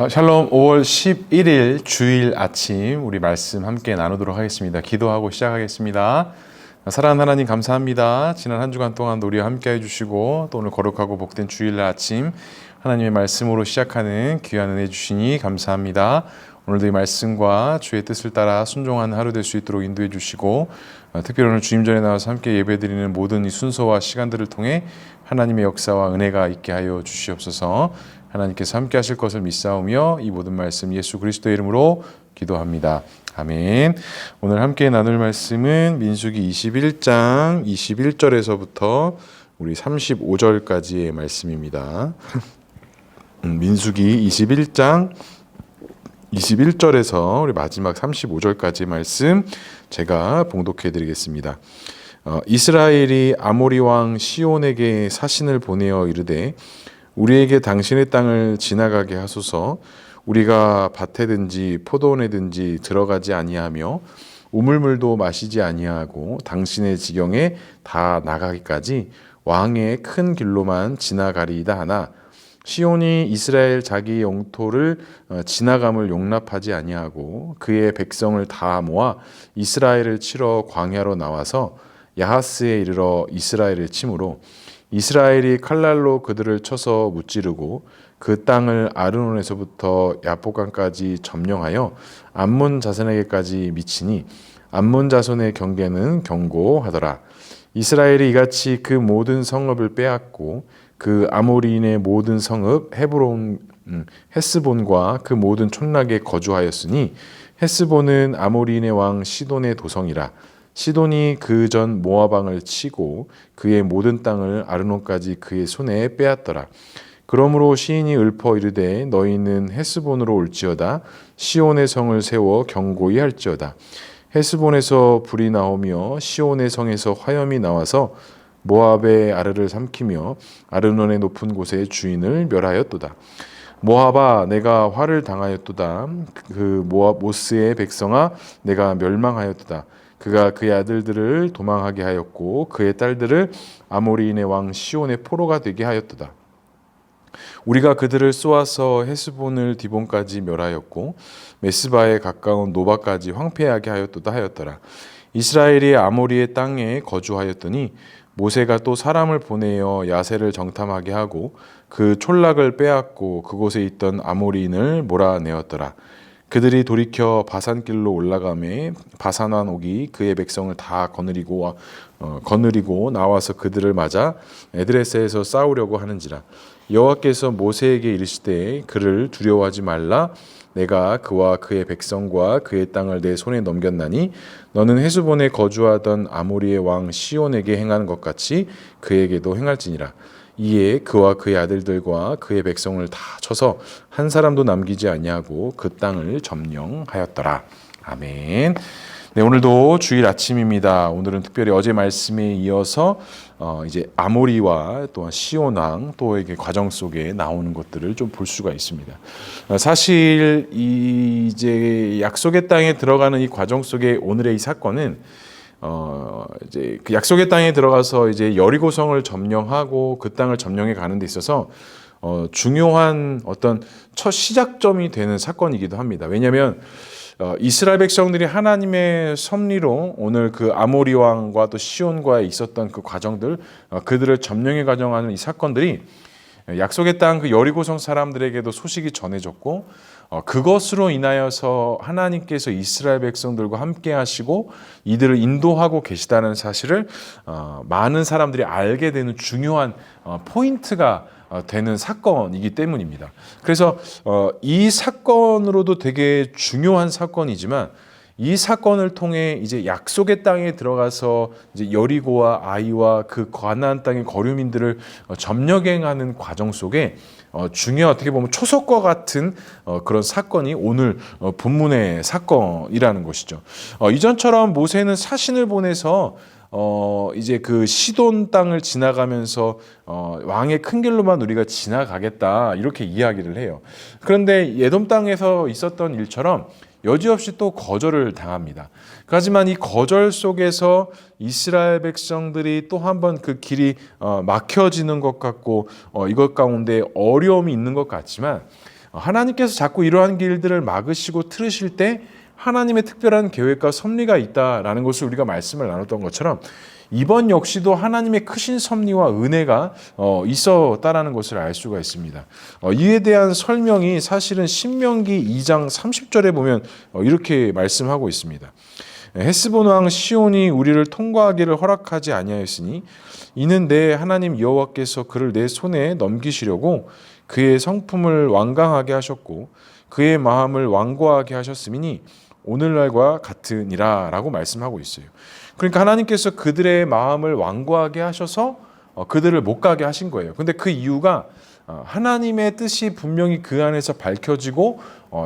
샬롬. 5월 11일 주일 아침 우리 말씀 함께 나누도록 하겠습니다. 기도하고 시작하겠습니다. 사랑하는 하나님, 감사합니다. 지난 한 주간 동안 우리와 함께 해주시고 또 오늘 거룩하고 복된 주일날 아침 하나님의 말씀으로 시작하는 귀한 은혜 주시니 감사합니다. 오늘도 이 말씀과 주의 뜻을 따라 순종하는 하루 될 수 있도록 인도해 주시고, 특별히 오늘 주님 전에 나와서 함께 예배드리는 모든 이 순서와 시간들을 통해 하나님의 역사와 은혜가 있게 하여 주시옵소서. 하나님께서 함께 하실 것을 믿사오며 이 모든 말씀 예수 그리스도의 이름으로 기도합니다. 아멘. 오늘 함께 나눌 말씀은 민수기 21장 21절에서부터 우리 35절까지의 말씀입니다. 민수기 21장 21절에서 우리 마지막 35절까지의 말씀 제가 봉독해 드리겠습니다. 이스라엘이 아모리 왕 시온에게 사신을 보내어 이르되 우리에게 당신의 땅을 지나가게 하소서. 우리가 밭에든지 포도원에든지 들어가지 아니하며 우물물도 마시지 아니하고 당신의 지경에 다 나가기까지 왕의 큰 길로만 지나가리이다 하나, 시온이 이스라엘 자기 영토를 지나감을 용납하지 아니하고 그의 백성을 다 모아 이스라엘을 치러 광야로 나와서 야하스에 이르러 이스라엘을 치므로 이스라엘이 칼날로 그들을 쳐서 무찌르고 그 땅을 아르논에서부터 야보강까지 점령하여 암몬 자손에게까지 미치니 암몬 자손의 경계는 견고하더라. 이스라엘이 이같이 그 모든 성읍을 빼앗고 그 아모리인의 모든 성읍 헤스본과 그 모든 촌락에 거주하였으니, 헤스본은 아모리인의 왕 시돈의 도성이라. 시돈이 그 전 모압 왕을 치고 그의 모든 땅을 아르논까지 그의 손에 빼앗더라. 그러므로 시인이 읊어 이르되 너희는 헤스본으로 올지어다. 시온의 성을 세워 견고히 할지어다. 헤스본에서 불이 나오며 시온의 성에서 화염이 나와서 모압의 아르를 삼키며 아르논의 높은 곳의 주인을 멸하였도다. 모압아, 내가 화를 당하였도다. 그 모압 모스의 백성아, 내가 멸망하였도다. 그가 그의 아들들을 도망하게 하였고 그의 딸들을 아모리인의 왕 시온의 포로가 되게 하였도다. 우리가 그들을 쏘아서 헤스본을 디본까지 멸하였고 메스바에 가까운 노바까지 황폐하게 하였도다 하였더라. 이스라엘이 아모리의 땅에 거주하였더니 모세가 또 사람을 보내어 야세를 정탐하게 하고 그 촌락을 빼앗고 그곳에 있던 아모리인을 몰아내었더라. 그들이 돌이켜 바산길로 올라가매 바산왕 옥이 그의 백성을 다 거느리고 나와서 그들을 맞아 에드레스에서 싸우려고 하는지라. 여호와께서 모세에게 이르시되 그를 두려워하지 말라. 내가 그와 그의 백성과 그의 땅을 내 손에 넘겼나니 너는 헤스본에 거주하던 아모리의 왕 시온에게 행하는 것 같이 그에게도 행할지니라. 이에 그와 그의 아들들과 그의 백성을 다 쳐서 한 사람도 남기지 아니하고 그 땅을 점령하였더라. 아멘. 네, 오늘도 주일 아침입니다. 오늘은 특별히 어제 말씀에 이어서 이제 아모리와 또한 시온 왕 또 이게 과정 속에 나오는 것들을 좀 볼 수가 있습니다. 사실 이제 약속의 땅에 들어가는 이 과정 속에 오늘의 이 사건은 이제 그 약속의 땅에 들어가서 이제 여리고성을 점령하고 그 땅을 점령해 가는 데 있어서 중요한 어떤 첫 시작점이 되는 사건이기도 합니다. 왜냐하면 이스라엘 백성들이 하나님의 섭리로 오늘 그 아모리 왕과 또 시온과에 있었던 그 과정들, 그들을 점령해 가정하는 이 사건들이 약속의 땅 그 여리고성 사람들에게도 소식이 전해졌고, 그것으로 인하여서 하나님께서 이스라엘 백성들과 함께 하시고 이들을 인도하고 계시다는 사실을 많은 사람들이 알게 되는 중요한 포인트가 되는 사건이기 때문입니다. 그래서 이 사건으로도 되게 중요한 사건이지만 이 사건을 통해 이제 약속의 땅에 들어가서 이제 여리고와 아이와 그 가나안 땅의 거류민들을 점령하는 과정 속에 중요한 어떻게 보면 초석과 같은 그런 사건이 오늘 본문의 사건이라는 것이죠. 이전처럼 모세는 사신을 보내서 이제 그 시돈 땅을 지나가면서 왕의 큰 길로만 우리가 지나가겠다 이렇게 이야기를 해요. 그런데 에돔 땅에서 있었던 일처럼 여지없이 또 거절을 당합니다. 하지만 이 거절 속에서 이스라엘 백성들이 또 한 번 그 길이 막혀지는 것 같고 이것 가운데 어려움이 있는 것 같지만 하나님께서 자꾸 이러한 길들을 막으시고 틀으실 때 하나님의 특별한 계획과 섭리가 있다라는 것을 우리가 말씀을 나눴던 것처럼 이번 역시도 하나님의 크신 섭리와 은혜가 있었다라는 것을 알 수가 있습니다. 이에 대한 설명이 사실은 신명기 2장 30절에 보면 이렇게 말씀하고 있습니다. 헤스본 왕 시온이 우리를 통과하기를 허락하지 아니하였으니 이는 내 하나님 여호와께서 그를 내 손에 넘기시려고 그의 성품을 완강하게 하셨고 그의 마음을 완고하게 하셨음이니 오늘날과 같으니라 라고 말씀하고 있어요. 그러니까 하나님께서 그들의 마음을 완고하게 하셔서 그들을 못 가게 하신 거예요. 근데 그 이유가 하나님의 뜻이 분명히 그 안에서 밝혀지고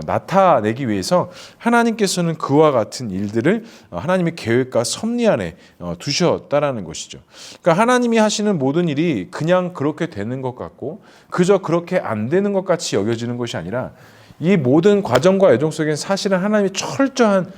나타내기 위해서 하나님께서는 그와 같은 일들을 하나님의 계획과 섭리 안에 두셨다라는 것이죠. 그러니까 하나님이 하시는 모든 일이 그냥 그렇게 되는 것 같고 그저 그렇게 안 되는 것 같이 여겨지는 것이 아니라 이 모든 과정과 애정 속에는 사실은 하나님의 철저한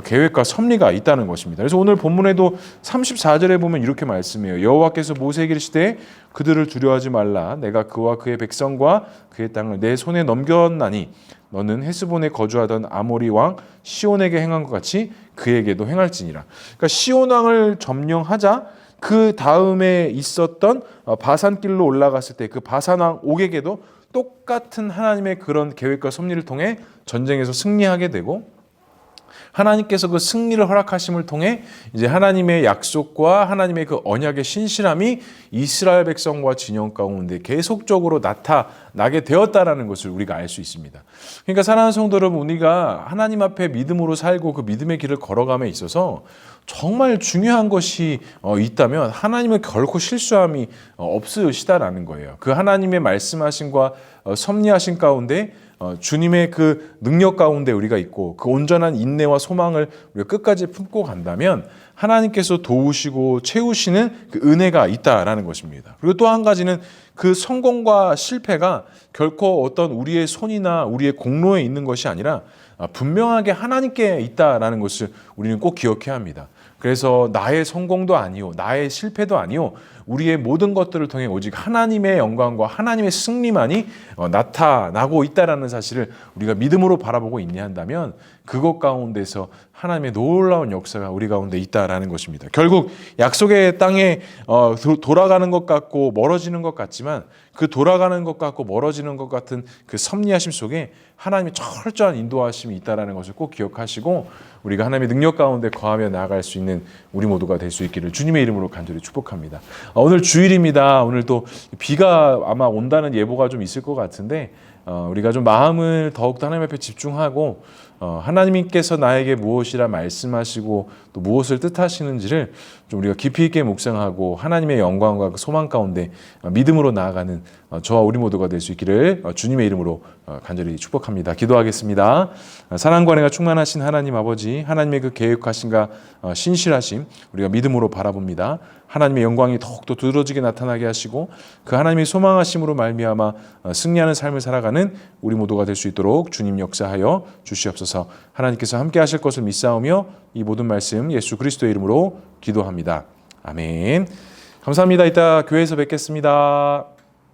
계획과 섭리가 있다는 것입니다. 그래서 오늘 본문에도 34절에 보면 이렇게 말씀해요. 여호와께서 모세에게 이르시되 그들을 두려워하지 말라. 내가 그와 그의 백성과 그의 땅을 내 손에 넘겼나니 너는 헤스본에 거주하던 아모리 왕 시온에게 행한 것 같이 그에게도 행할지니라. 그러니까 시온 왕을 점령하자 그 다음에 있었던 바산길로 올라갔을 때 그 바산 왕 옥에게도 똑같은 하나님의 그런 계획과 섭리를 통해 전쟁에서 승리하게 되고 하나님께서 그 승리를 허락하심을 통해 이제 하나님의 약속과 하나님의 그 언약의 신실함이 이스라엘 백성과 진영 가운데 계속적으로 나타나게 되었다라는 것을 우리가 알 수 있습니다. 그러니까 사랑하는 성도 여러분, 우리가 하나님 앞에 믿음으로 살고 그 믿음의 길을 걸어감에 있어서 정말 중요한 것이 있다면 하나님은 결코 실수함이 없으시다라는 거예요. 그 하나님의 말씀하심과 섭리하신 가운데 주님의 그 능력 가운데 우리가 있고 그 온전한 인내와 소망을 우리가 끝까지 품고 간다면 하나님께서 도우시고 채우시는 그 은혜가 있다라는 것입니다. 그리고 또 한 가지는 그 성공과 실패가 결코 어떤 우리의 손이나 우리의 공로에 있는 것이 아니라 분명하게 하나님께 있다라는 것을 우리는 꼭 기억해야 합니다. 그래서 나의 성공도 아니요, 나의 실패도 아니요, 우리의 모든 것들을 통해 오직 하나님의 영광과 하나님의 승리만이 나타나고 있다라는 사실을 우리가 믿음으로 바라보고 있냐 한다면 그것 가운데서 하나님의 놀라운 역사가 우리 가운데 있다라는 것입니다. 결국 약속의 땅에 돌아가는 것 같고 멀어지는 것 같지만 그 돌아가는 것 같고 멀어지는 것 같은 그 섭리하심 속에 하나님의 철저한 인도하심이 있다라는 것을 꼭 기억하시고 우리가 하나님의 능력 가운데 거하며 나아갈 수 있는 우리 모두가 될 수 있기를 주님의 이름으로 간절히 축복합니다. 오늘 주일입니다. 오늘 또 비가 아마 온다는 예보가 좀 있을 것 같은데 우리가 좀 마음을 더욱더 하나님 앞에 집중하고 하나님께서 나에게 무엇이라 말씀하시고 또 무엇을 뜻하시는지를 좀 우리가 깊이 있게 묵상하고 하나님의 영광과 그 소망 가운데 믿음으로 나아가는 저와 우리 모두가 될 수 있기를 주님의 이름으로 간절히 축복합니다. 기도하겠습니다. 사랑과 은혜가 충만하신 하나님 아버지, 하나님의 그 계획하심과 신실하심 우리가 믿음으로 바라봅니다. 하나님의 영광이 더욱더 두드러지게 나타나게 하시고 그 하나님의 소망하심으로 말미암아 승리하는 삶을 살아가는 우리 모두가 될 수 있도록 주님 역사하여 주시옵소서. 하나님께서 함께 하실 것을 믿사오며 이 모든 말씀 예수 그리스도의 이름으로 기도합니다. 아멘. 감사합니다. 이따 교회에서 뵙겠습니다.